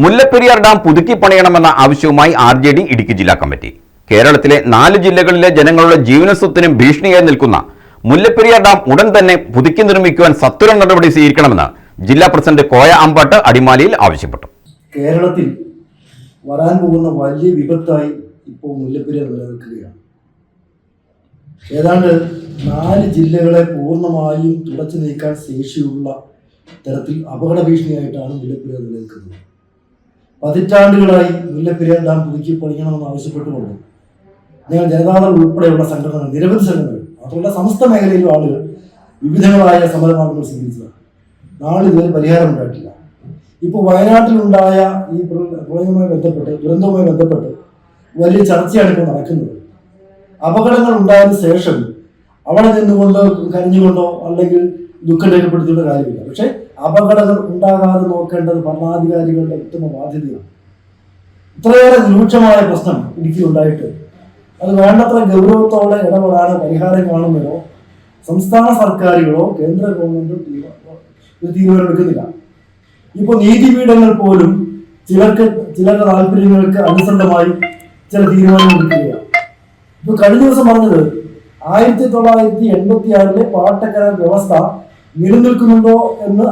Mullaperiyar dam പുതുക്കി പണിയണമെന്ന ആവശ്യവുമായി RJD Idukki ജില്ലാ കമ്മിറ്റി. കേരളത്തിലെ 4 ജില്ലകളിലെ ജനങ്ങളുടെ ജീവനസ്വത്തിനും ഭീഷണിയായി നിൽക്കുന്ന മുല്ലപ്പെരിയാർ ഡാം ഉടൻ തന്നെ പുതുക്കി നിർമ്മിക്കുവാൻ സത്വര നടപടി സ്വീകരിക്കണമെന്ന് ജില്ലാ പ്രസിഡന്റ് കോയ അമ്പാട്ട് അടിമാലിയിൽ ആവശ്യപ്പെട്ടു. കേരളത്തിൽ വരാൻ പോകുന്ന വലിയ വിപത്തായി ഇപ്പോൾ മുല്ലപ്പെരിയാർ നിലനിൽക്കുകയാണ്. ഏതാണ്ട് 4 ജില്ലകളെ പൂർണ്ണമായും തുടച്ചു നീക്കാൻ ശേഷിയുള്ള തരത്തിൽ അപകട ഭീഷണിയായിട്ടാണ് മുല്ലപ്പെരിയാർ നിലനിൽക്കുന്നത്. പതിറ്റാണ്ടുകളായി മുല്ലപ്പെരിയാർ ഡാം പുതുക്കി പണിയണമെന്ന് ആവശ്യപ്പെട്ടുകൊണ്ട് ഞങ്ങൾ ജനതാദൾ ഉൾപ്പെടെയുള്ള സംഘടനകൾ, നിരവധി സംഘടനകൾ, മാത്രമല്ല സമസ്ത മേഖലയിലും ആളുകൾ വിവിധങ്ങളായ സമരമാർഗങ്ങൾ സ്വീകരിച്ചതാണ്. നാളിതുവരെ പരിഹാരം ഉണ്ടായിട്ടില്ല. ഇപ്പോൾ വയനാട്ടിലുണ്ടായ ഈ പ്രളയവുമായി ബന്ധപ്പെട്ട്, ദുരന്തവുമായി ബന്ധപ്പെട്ട് വലിയ ചർച്ചയാണ് ഇപ്പോൾ നടക്കുന്നത്. അപകടങ്ങൾ ഉണ്ടായതിനു ശേഷം അവിടെ നിന്നുകൊണ്ട് കരഞ്ഞുകൊണ്ടോ അല്ലെങ്കിൽ ദുഃഖം രേഖപ്പെടുത്തേണ്ട കാര്യമില്ല. പക്ഷെ അപകടങ്ങൾ ഉണ്ടാകാതെ നോക്കേണ്ടത് ഭരണാധികാരികളുടെ ഉത്തമ ബാധ്യതയാണ്. ഇത്രയേറെ രൂക്ഷമായ പ്രശ്നം ഇടുക്കിയിൽ ഉണ്ടായിട്ട് അത് വേണ്ടത്ര ഗൗരവത്തോടെ ഇടപെടാനോ പരിഹാരം കാണുന്നതോ സംസ്ഥാന സർക്കാരുകളോ കേന്ദ്ര ഗവൺമെന്റോ തീരുമാനമെടുക്കുന്നില്ല. ഇപ്പോൾ നീതിപീഠങ്ങൾ പോലും ചിലരുടെ താല്പര്യങ്ങൾക്ക് അനുസൃതമായി ചില തീരുമാനങ്ങൾ എടുക്കുകയാണ്. ഇപ്പൊ കഴിഞ്ഞ ദിവസം പറഞ്ഞത് 1986 പാട്ടക്കരാർ വ്യവസ്ഥ നിലനിൽക്കുന്നുണ്ടോ എന്ന്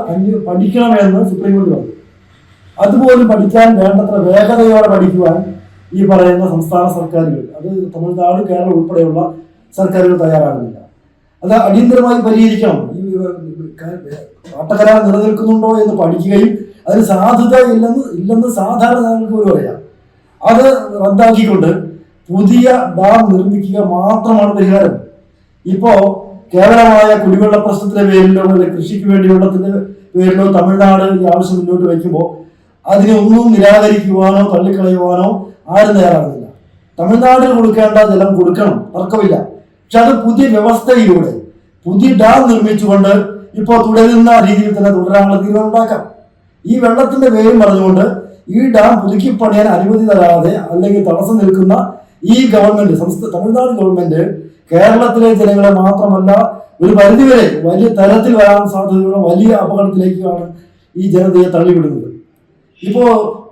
പഠിക്കണമെന്ന് സുപ്രീം കോടതി പറഞ്ഞു. അതുപോലും പഠിക്കാൻ വേണ്ടത്ര വേഗതയോടെ പഠിക്കുവാൻ ഈ പറയുന്ന സംസ്ഥാന സർക്കാരുകൾ, അത് തമിഴ്നാട്, കേരളം ഉൾപ്പെടെയുള്ള സർക്കാരുകൾ തയ്യാറാകുന്നില്ല. അത് അടിയന്തരമായി പരിഹരിക്കണം. ഈ പാട്ടക്കരാർ നിലനിൽക്കുന്നുണ്ടോ എന്ന് പഠിക്കുകയും അതിന് സാധുത ഇല്ലെന്ന് സാധാരണ ജനങ്ങൾക്ക് പോലും അറിയാം. അത് റദ്ദാക്കിക്കൊണ്ട് പുതിയ ഡാം നിർമ്മിക്കുക മാത്രമാണ് പരിഹാരം. ഇപ്പോ കേവലമായ കുടിവെള്ള പ്രശ്നത്തിന്റെ പേരിലോ അല്ലെങ്കിൽ കൃഷിക്ക് വേണ്ടി വെള്ളത്തിന്റെ പേരിലോ തമിഴ്നാട് ഈ ആവശ്യം മുന്നോട്ട് വയ്ക്കുമ്പോൾ അതിനെ ഒന്നും നിരാകരിക്കുവാനോ തള്ളിക്കളയുവാനോ ആരും തയ്യാറാകുന്നില്ല. തമിഴ്നാടിന് കൊടുക്കേണ്ട ജലം കൊടുക്കണം, തർക്കമില്ല. പക്ഷെ അത് പുതിയ വ്യവസ്ഥയിലൂടെ പുതിയ ഡാം നിർമ്മിച്ചുകൊണ്ട് ഇപ്പോൾ തുടരുന്ന രീതിയിൽ തന്നെ തുടരാനുള്ള തീരുമാനം ഉണ്ടാക്കാം. ഈ വെള്ളത്തിന്റെ പേരും പറഞ്ഞുകൊണ്ട് ഈ ഡാം പുതുക്കി പണിയാൻ അനുമതി തരാതെ അല്ലെങ്കിൽ തടസ്സം നിൽക്കുന്ന ഈ ഗവൺമെന്റ്, തമിഴ്നാട് ഗവൺമെന്റ് കേരളത്തിലെ ജനങ്ങളെ മാത്രമല്ല ഒരു പരിധിവരെ വലിയ തരത്തിൽ വരാൻ സാധ്യതയുള്ള വലിയ അപകടത്തിലേക്കാണ് ഈ ജനതയെ തള്ളിവിടുന്നത്. ഇപ്പോ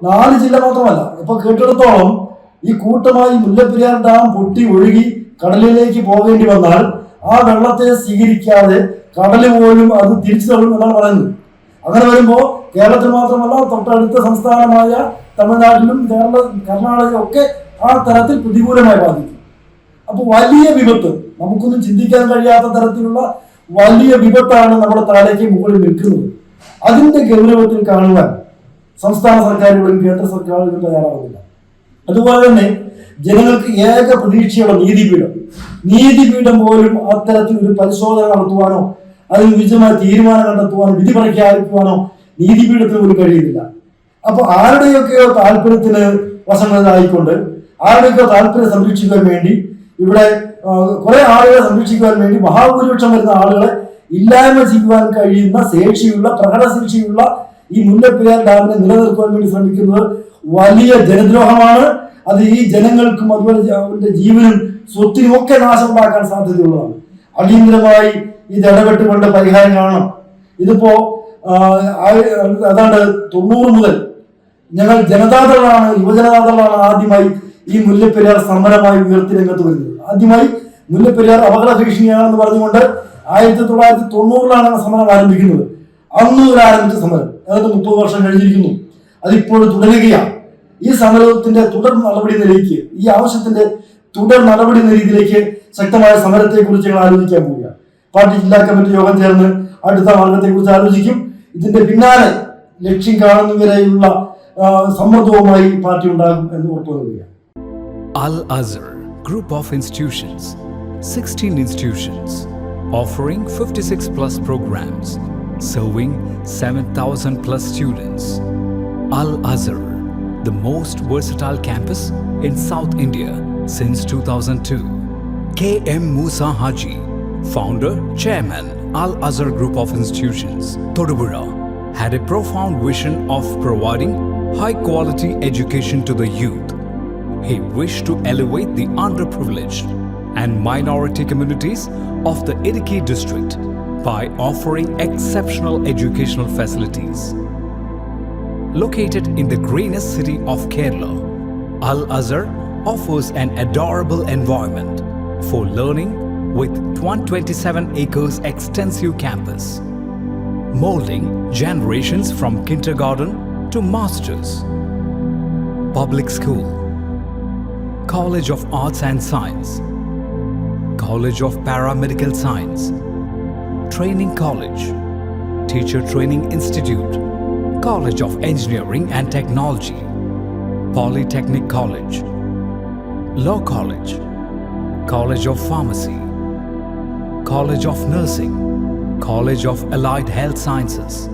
4 ജില്ല മാത്രമല്ല, ഇപ്പൊ കേട്ടിടത്തോളം ഈ കൂട്ടമായി മുല്ലപ്പെരിയാർ ഡാം പൊട്ടി ഒഴുകി കടലിലേക്ക് പോകേണ്ടി വന്നാൽ ആ വെള്ളത്തെ സ്വീകരിക്കാതെ കടല് പോലും അത് തിരിച്ചു തള്ളും എന്നാണ് പറയുന്നത്. അങ്ങനെ വരുമ്പോൾ കേരളത്തിൽ മാത്രമല്ല തൊട്ടടുത്ത സംസ്ഥാനമായ തമിഴ്നാട്ടിലും കർണാടകയും ഒക്കെ ആ തരത്തിൽ പ്രതികൂലമായി ബാധിക്കും. അപ്പോൾ വലിയ വിപത്ത്, നമുക്കൊന്നും ചിന്തിക്കാൻ കഴിയാത്ത തരത്തിലുള്ള വലിയ വിപത്താണ് നമ്മുടെ തലയ്ക്ക് മുകളിൽ നിൽക്കുന്നത്. അതിന്റെ ഗൗരവത്തിൽ കാണുവാൻ സംസ്ഥാന സർക്കാരുകളും കേന്ദ്ര സർക്കാരുകളും തയ്യാറാവുന്നില്ല. അതുപോലെ തന്നെ ജനങ്ങൾക്ക് ഏക പ്രതീക്ഷയുള്ള നീതിപീഠം പോലും അത്തരത്തിൽ ഒരു പരിശോധന നടത്തുവാനോ അതിന് വിജയമായ തീരുമാനം കണ്ടെത്തുവാനോ വിധി പ്രഖ്യാപിക്കുവാനോ നീതിപീഠത്തിന് പോലും കഴിയുന്നില്ല. അപ്പൊ ആരുടെയൊക്കെയോ താല്പര്യത്തിന് വശങ്ങളിലായിക്കൊണ്ട് ആരുടെയൊക്കെയോ താല്പര്യം സംരക്ഷിക്കാൻ വേണ്ടി ഇവിടെ കുറെ ആളുകളെ സംരക്ഷിക്കുവാൻ വേണ്ടി മഹാഭൂരിപക്ഷം വരുന്ന ആളുകളെ ഇല്ലായ്മ ചെയ്യുവാൻ കഴിയുന്ന ശേഷിയുള്ള പ്രകടശേഷിയുള്ള ഈ മുല്ലപ്പെരിയാർ ഡാമിനെ നിലനിർത്തുവാൻ വേണ്ടി ശ്രമിക്കുന്നത് വലിയ ജനദ്രോഹമാണ്. അത് ഈ ജനങ്ങൾക്കും അതുപോലെ അവരുടെ ജീവനും സ്വത്തിനും ഒക്കെ നാശം ഉണ്ടാക്കാൻ സാധ്യതയുള്ളതാണ്. അടിയന്തരമായി ഇത് ഇടപെട്ടുകൊണ്ട് പരിഹാരം കാണണം. ഇതിപ്പോ അതാണ്ട് 90 മുതൽ ഞങ്ങൾ ജനതാദളാണ്, യുവജനതാദളാണ് ആദ്യമായി ഈ മുല്ലപ്പെരിയാർ സമരമായി ഉയർത്തി രംഗത്ത് വരുന്നത്. ആദ്യമായി മുല്ലപ്പെരിയാർ അപകട ഭീഷണിയാണെന്ന് പറഞ്ഞുകൊണ്ട് 1990 സമരം ആരംഭിക്കുന്നത്. അന്ന് ആരംഭിച്ച സമരം ഏതാണ്ട് 30 വർഷം കഴിഞ്ഞിരിക്കുന്നു. അതിപ്പോഴും തുടരുകയാണ്. ഈ സമരത്തിന്റെ തുടർ നടപടി നിലയ്ക്ക്, ഈ ആവശ്യത്തിന്റെ തുടർ നടപടി രീതിയിലേക്ക് ശക്തമായ സമരത്തെ കുറിച്ച് ഞങ്ങൾ ആലോചിക്കാൻ പോവുകയാണ്. പാർട്ടി ജില്ലാ കമ്മിറ്റി യോഗം ചേർന്ന് അടുത്ത മാർഗത്തെ കുറിച്ച് ആലോചിക്കും. ഇതിന്റെ പിന്നാലെ ലക്ഷ്യം കാണുന്നവരെയുള്ള സമ്മർദ്ദവുമായി പാർട്ടി ഉണ്ടാകും എന്ന് ഉറപ്പുവരുകയാണ്. Al Azhar Group of Institutions, 16 institutions offering 56 plus programs, serving 7,000 plus students. Al Azhar, the most versatile campus in South India since 2002. K.M. Musa Haji, founder, chairman, Al Azhar Group of Institutions, Thodupuzha, had a profound vision of providing high-quality education to the youth. He wished to elevate the underprivileged and minority communities of the Idukki district by offering exceptional educational facilities. located in the greenest city of Kerala, Al Azhar offers an adorable environment for learning with 127 acres extensive campus, molding generations from kindergarten to masters. Public school, College of Arts and Science, College of Paramedical Science, Training College, Teacher Training Institute, College of Engineering and Technology, Polytechnic College, Law College, College of Pharmacy, College of Nursing, College of Allied Health Sciences,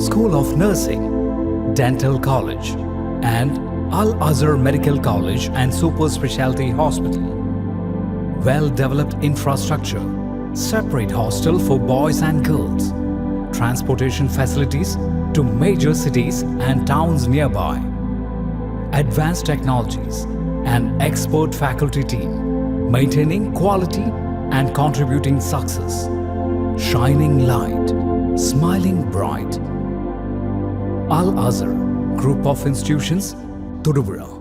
School of Nursing, Dental College, and Al Azhar Medical College and Super Specialty Hospital. Well-developed infrastructure, separate hostel for boys and girls, transportation facilities to major cities and towns nearby, advanced technologies, and expert faculty team, maintaining quality and contributing success. Shining light, smiling bright. Al Azhar Group of Institutions, Tiruvura.